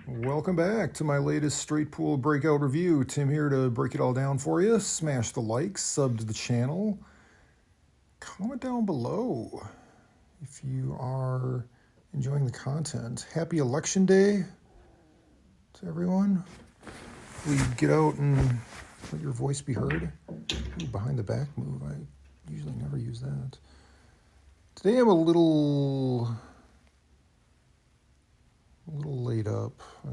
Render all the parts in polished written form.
Welcome back to my latest Straight Pool Breakout review. Tim here to break it all down for you. Smash the like, sub to the channel. Comment down below if you are enjoying the content. Happy Election Day to everyone. Please get out and let your voice be heard. Ooh, behind the back move. I usually never use that. Today I'm a little laid up. I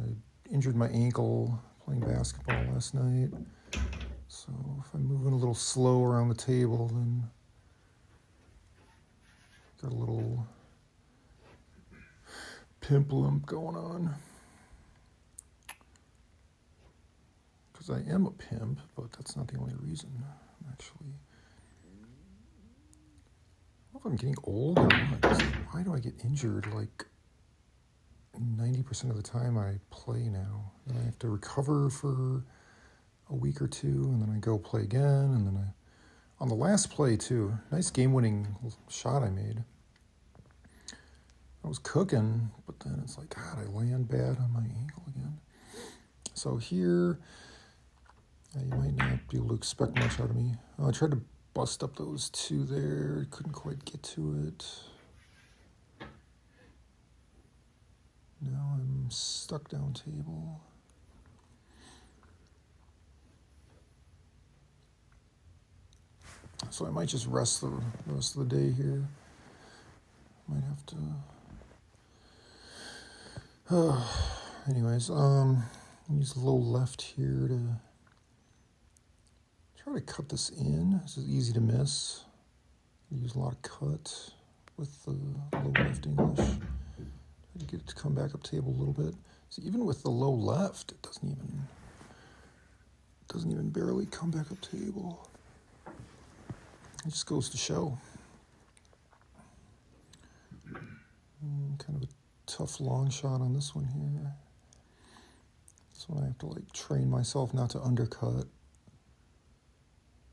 injured my ankle playing basketball last night. So if I'm moving a little slow around the table, then got a little pimp lump going on. Because I am a pimp, but that's not the only reason, actually. I don't know if I'm getting old or what. Why do I get injured like 90% of the time I play now? Then I have to recover for a week or two, and then I go play again, and then on the last play too, nice game-winning shot I made. I was cooking, but then it's like, God, I land bad on my ankle again. So here, you might not be able to expect much out of me. I tried to bust up those two there, couldn't quite get to it. Now I'm stuck down table. So I might just rest the rest of the day here. Might have to. Anyways, use low left here to try to cut this in. This is easy to miss. Use a lot of cut with the low left English. Try to get it to come back up table a little bit. So even with the low left, it doesn't even barely come back up table. It just goes to show. Kind of a tough long shot on this one here. This one I have to like train myself not to undercut.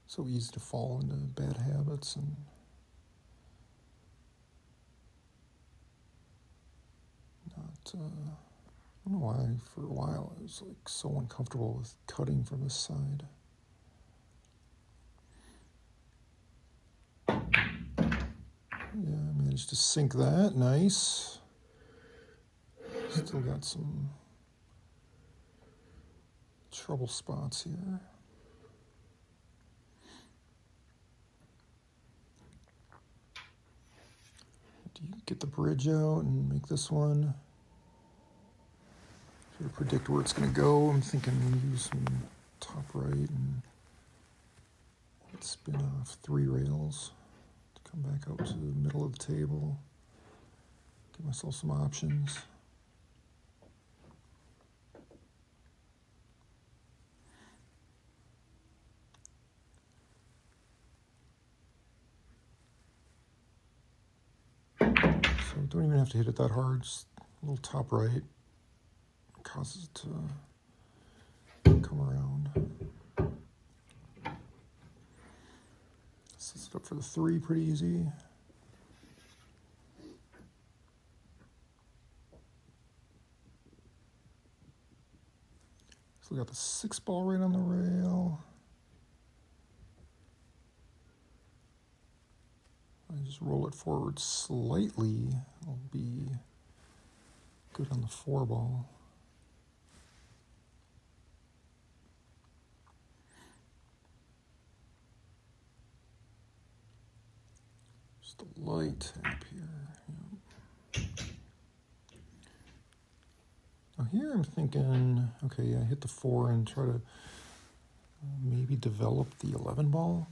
So easy to fall into bad habits and not. I don't know why. For a while, I was like so uncomfortable with cutting from this side. Yeah, I managed to sink that. Nice. Still got some trouble spots here. Do you get the bridge out and make this one? Try to predict where it's going to go. I'm thinking use some top right and spin off 3 rails to come back out to the middle of the table. Give myself some options. So don't even have to hit it that hard, just a little top right. It causes it to come around. Sets it up for the 3 pretty easy. So we got the 6 ball right on the rail. I just roll it forward slightly. I'll be good on the 4 ball. Just a light tap here. Yep. Now here I'm thinking, okay, I hit the 4 and try to maybe develop the 11 ball.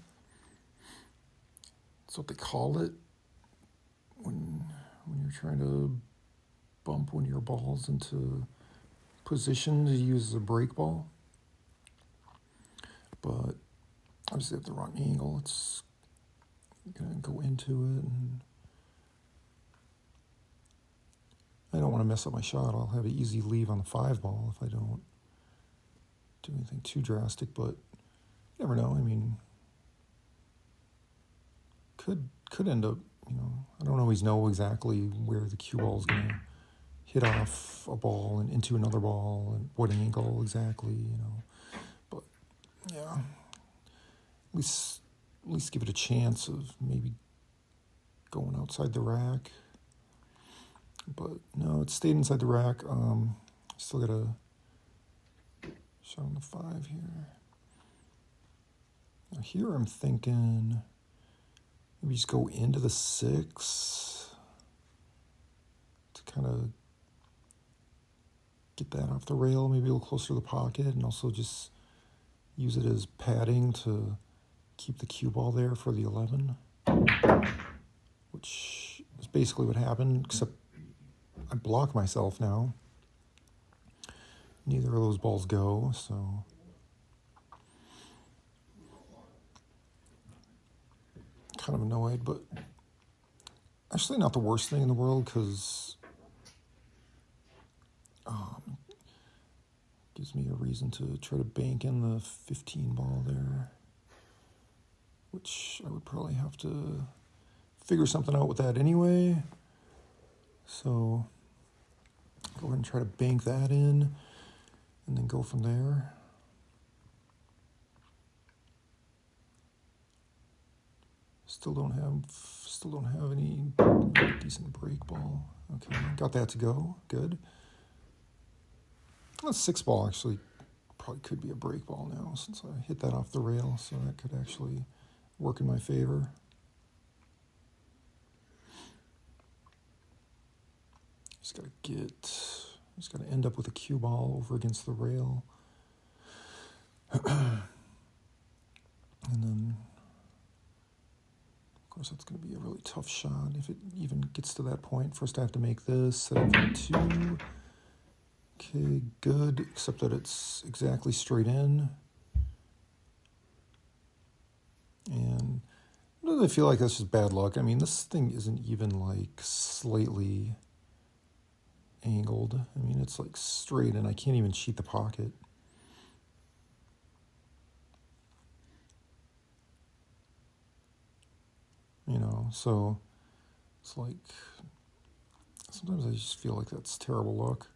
That's what they call it when you're trying to bump one of your balls into position to use as a break ball. But obviously at the wrong angle, it's gonna go into it, and I don't want to mess up my shot. I'll have an easy leave on the 5 ball if I don't do anything too drastic, but you never know. I mean, could end up, I don't always know exactly where the cue ball is going to hit off a ball and into another ball and what angle exactly, you know. But yeah, at least give it a chance of maybe going outside the rack. But no, it stayed inside the rack. Still got a shot on the 5 here. Now here I'm thinking maybe just go into the 6 to kind of get that off the rail, maybe a little closer to the pocket, and also just use it as padding to keep the cue ball there for the 11, which is basically what happened, except I block myself now. Neither of those balls go, so kind of annoyed, but actually not the worst thing in the world, because gives me a reason to try to bank in the 15 ball there, which I would probably have to figure something out with that anyway. So go ahead and try to bank that in and then go from there. Still don't have any decent break ball. Okay, got that to go. Good. That 6 ball actually probably could be a break ball now, since I hit that off the rail, so that could actually work in my favor. Just gotta end up with a cue ball over against the rail. And then, of course, that's going to be a really tough shot if it even gets to that point. First I have to make this, set up for 2. Okay, good, except that it's exactly straight in. And I feel like that's just bad luck. I mean, this thing isn't even like slightly angled. I mean, it's like straight, and I can't even cheat the pocket. You know, so it's like sometimes I just feel like that's terrible luck.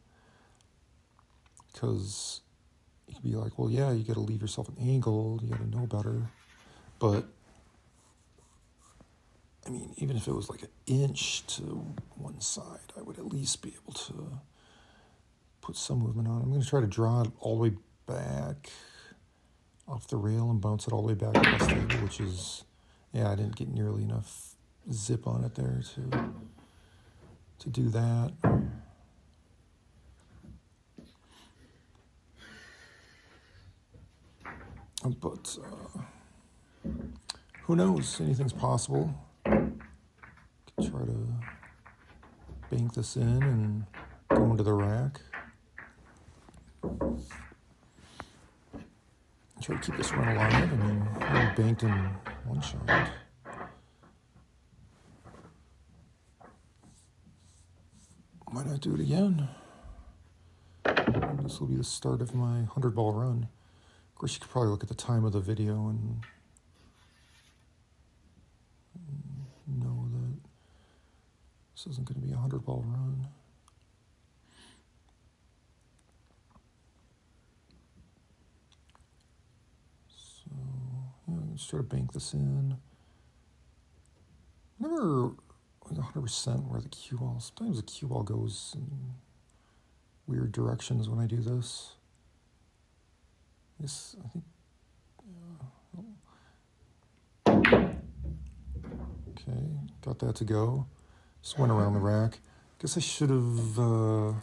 Because you could be like, well, yeah, you got to leave yourself an angle, you got to know better. But, I mean, even if it was like an inch to one side, I would at least be able to put some movement on. I'm going to try to draw it all the way back off the rail and bounce it all the way back across the table, which is, yeah, I didn't get nearly enough zip on it there to do that. But who knows? Anything's possible. Could try to bank this in and go into the rack. Try to keep this run alive. I mean, I banked in one shot. Might not do it again. This will be the start of my 100-ball run. Of course, you could probably look at the time of the video and know that this isn't going to be a 100-ball run. So, yeah, let's try to bank this in. Never 100% where the cue ball. Sometimes the cue ball goes in weird directions when I do this. I think. Okay, got that to go. Just went around the rack. Guess I should have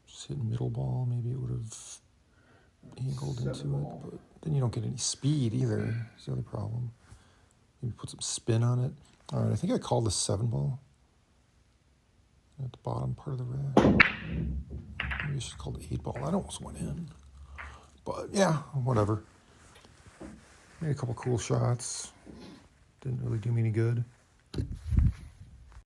just hit middle ball. Maybe it would have angled into it, but then you don't get any speed either. That's the other problem. Maybe put some spin on it. All right, I think I called the 7 ball at the bottom part of the rack. Maybe I should call the 8 ball. That almost went in. But yeah, whatever. Made a couple cool shots. Didn't really do me any good.